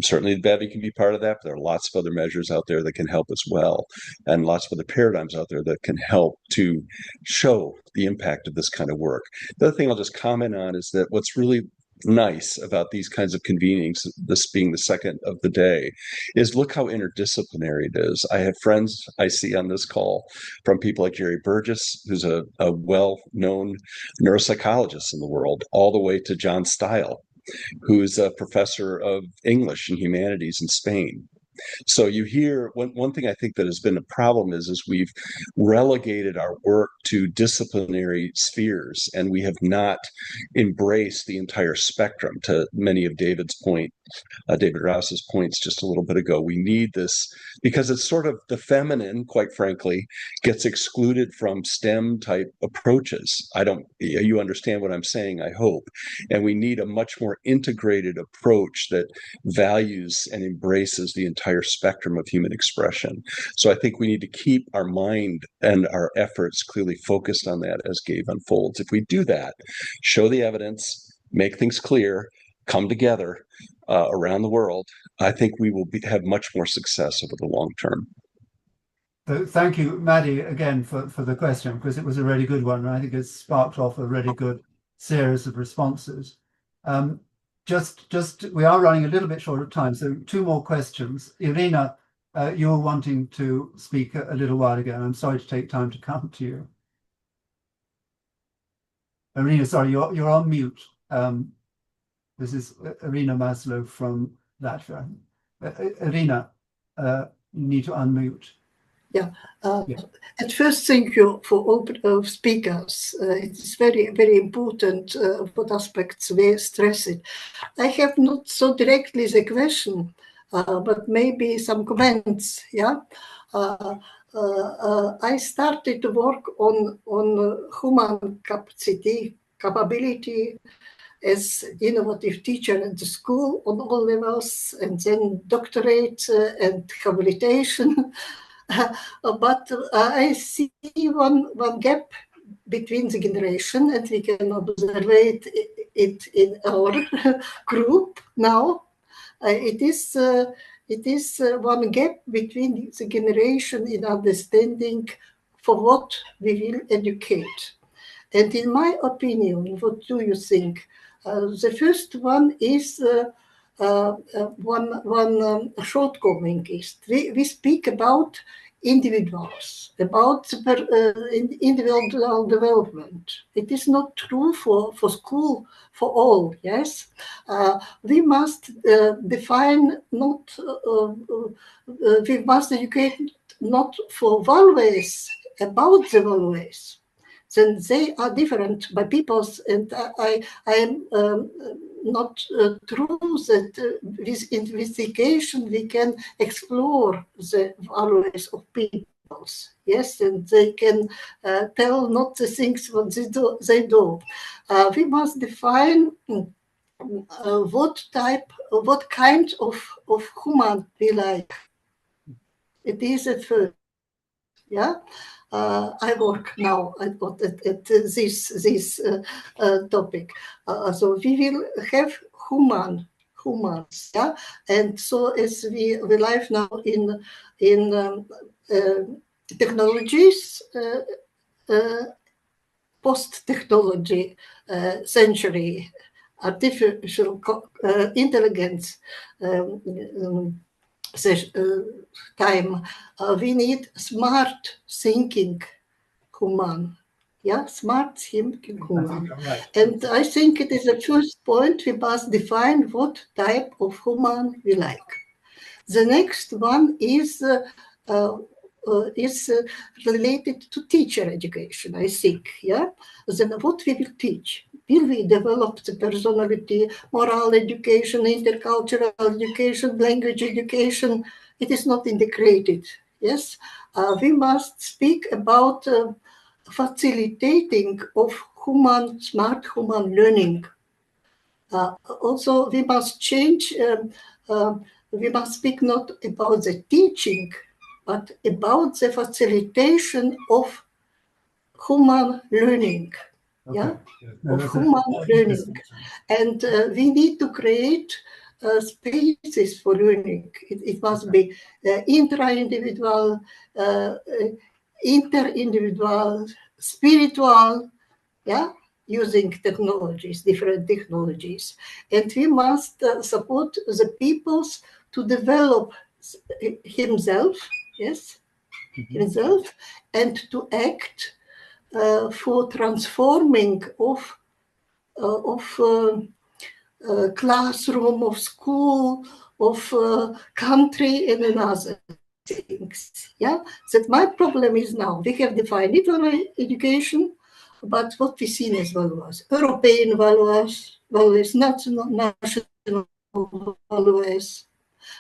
Certainly the bevy can be part of that, but there are lots of other measures out there that can help as well, and lots of other paradigms out there that can help to show the impact of this kind of work. The other thing I'll just comment on is that what's really nice about these kinds of convenings, this being the second of the day, is look how interdisciplinary it is. I have friends I see on this call from people like Jerry Burgess, who's a well-known neuropsychologist in the world, all the way to John Stile, who's a professor of English and humanities in Spain. So you hear one thing I think that has been a problem is we've relegated our work to disciplinary spheres, and we have not embraced the entire spectrum. To many of David Rouse's points just a little bit ago, we need this because it's sort of the feminine, quite frankly, gets excluded from STEM type approaches. You understand what I'm saying, I hope. And we need a much more integrated approach that values and embraces the entire spectrum of human expression. So I think we need to keep our mind and our efforts clearly focused on that as Gabe unfolds. If we do that, show the evidence, make things clear, come together around the world, I think we will have much more success over the long term.
So thank you, Maddie, again for the question, because it was a really good one. And I think it's sparked off a really good series of responses. We are running a little bit short of time, so two more questions. Irina, you were wanting to speak a little while ago. I'm sorry to take time to come to you. Irina, sorry, you're on mute. This is Irina Maslow from Latvia. Irina, you need to unmute.
Yeah. At first, thank you for all speakers. It's very, very important what aspects we stress it. I have not so directly the question, but maybe some comments. Yeah. I started to work on human capability as innovative teacher at the school on all levels, and then doctorate and habilitation. But I see one gap between the generation, and we can observe it in our group now. It is one gap between the generation in understanding for what we will educate. And in my opinion, what do you think? The first one is one shortcoming is we speak about individuals, about individual development. It is not true for school for all. Yes, we must define not. We must educate not for values, about the values. Then they are different by peoples, and I am not true that with investigation we can explore the values of peoples. Yes, and they can tell not the things what they do. We must define what kind of human we like. It is at first. Yeah. I work now at this topic. So we will have humans, yeah, and so as we live now in technologies, post-technology century, artificial intelligence. Time we need smart thinking human Yeah, smart, thinking
I think
human.
you're right.
And I think it is the first point we must define what type of human we like. The next one is related to teacher education, I think. Yeah. Then what we will teach? Will we develop the personality, moral education, intercultural education, language education? It is not integrated. Yes. We must speak about facilitating of smart human learning. Also, we must change, we must speak not about the teaching, but about the facilitation of human learning.
Okay.
Yeah,
No,
of
that's
human learning.
distinction.
And we need to create spaces for learning. It must be intra-individual, inter-individual, spiritual, yeah, using technologies, different technologies. And we must support the peoples to develop himself, yes, himself, and to act for transforming of classroom, of school, of country, and another things. Yeah, that my problem is now we have defined education, but what we see as values, European values, national values,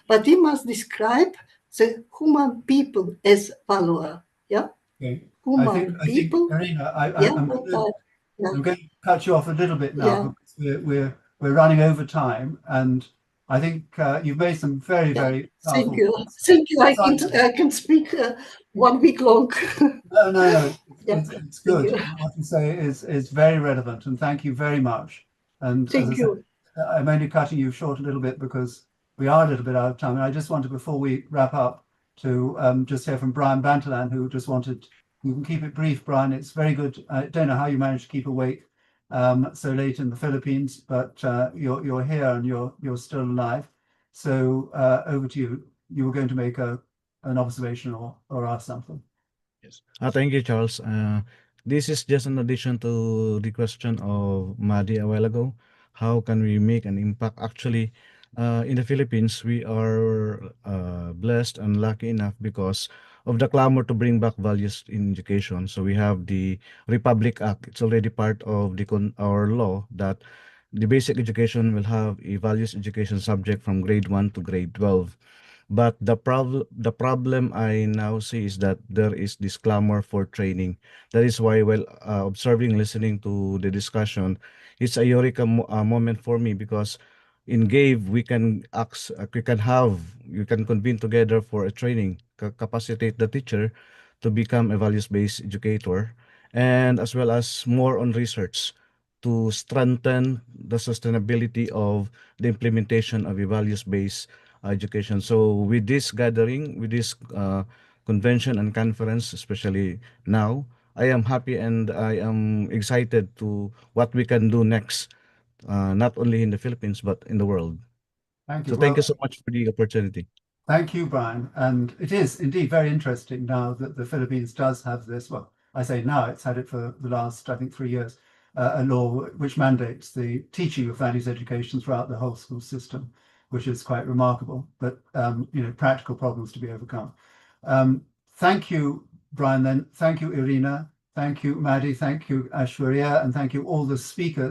but we must describe the human people as value. Yeah,
Okay.
human
I think,
people.
Irina,
Yeah,
I'm going to cut you off a little bit now
yeah.
because we're running over time, and I think you've made some very, very
Thank
powerful
you.
points.
Thank you. I can speak 1 week long.
No.
Yeah,
It's
thank
good.
you.
What you say is very relevant, and thank you very much. And as I
Thank
said,
you.
I'm only cutting you short a little bit because we are a little bit out of time. And I just wanted, before we wrap up, to just hear from Brian Bantalan, who just wanted, you can keep it brief, Brian. It's very good. I don't know how you managed to keep awake so late in the Philippines, but you're here and you're still alive. So over to you. You were going to make an observation or ask something.
Yes. Thank you, Charles. This is just an addition to the question of Madi a while ago. How can we make an impact? Actually, in the Philippines, we are blessed and lucky enough because of the clamor to bring back values in education. So we have the Republic Act. It's already part of our law that the basic education will have a values education subject from grade 1 to grade 12. But the problem I now see is that there is this clamor for training. That is why, while observing, listening to the discussion, it's a eureka moment for me because in GAVE we can convene together for a training, capacitate the teacher to become a values-based educator, and as well as more on research to strengthen the sustainability of the implementation of a values-based education. So with this gathering, with this convention and conference, especially now, I am happy and I am excited to what we can do next, not only in the Philippines, but in the world.
Thank you.
So thank you so much for the opportunity.
Thank you, Brian. And it is indeed very interesting now that the Philippines does have this. Well, I say now, it's had it for the last, I think, 3 years, a law which mandates the teaching of values education throughout the whole school system, which is quite remarkable, but practical problems to be overcome. Thank you, Brian, then. Thank you, Irina. Thank you, Maddie. Thank you, Ashwarya. And thank you, all the speakers.